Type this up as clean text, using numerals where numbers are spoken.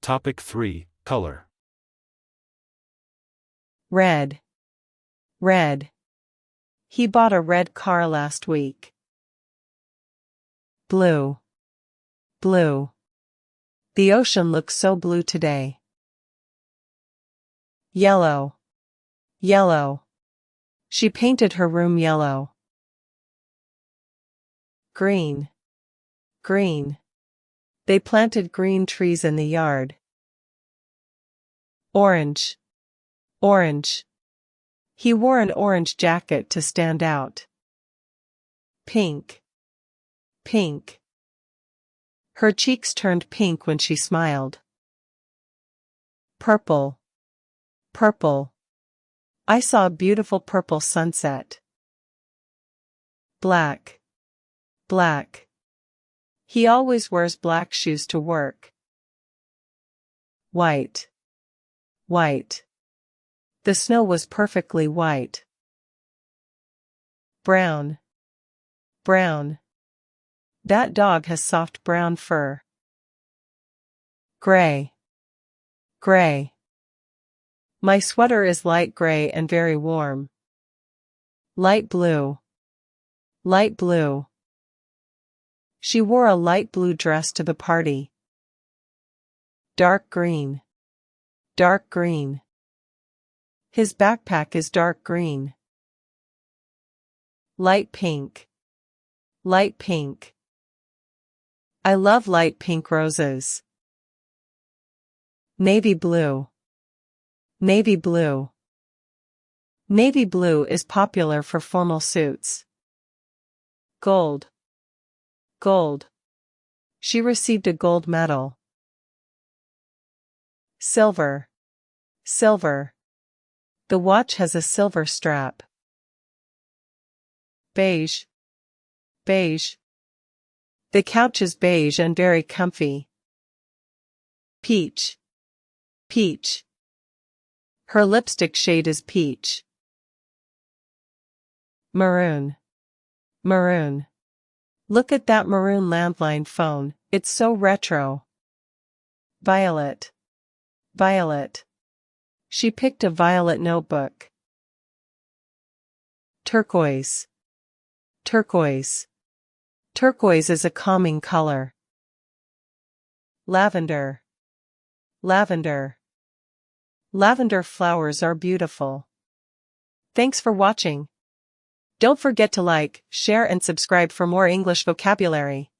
Topic 3. Color. Red. Red. He bought a red car last week. Blue. Blue. The ocean looks so blue today. Yellow. Yellow. She painted her room yellow. Green. Green. They planted green trees in the yard. Orange. Orange. He wore an orange jacket to stand out. Pink. Pink. Her cheeks turned pink when she smiled. Purple. Purple. I saw a beautiful purple sunset. Black. Black. He always wears black shoes to work. White. White. The snow was perfectly white. Brown. Brown. That dog has soft brown fur. Gray. Gray. My sweater is light gray and very warm. Light blue. Light blue. She wore a light blue dress to the party. Dark green. Dark green. His backpack is dark green. Light pink. Light pink. I love light pink roses. Navy blue. Navy blue. Navy blue is popular for formal suits. Gold. Gold. She received a gold medal. Silver. Silver. The watch has a silver strap. Beige. Beige. The couch is beige and very comfy. Peach. Peach. Her lipstick shade is peach. Maroon. Maroon. Look at that maroon landline phone, it's so retro. Violet. Violet. She picked a violet notebook. Turquoise. Turquoise. Turquoise is a calming color. Lavender. Lavender. Lavender flowers are beautiful. Thanks for watching. Don't forget to like, share and subscribe for more English vocabulary.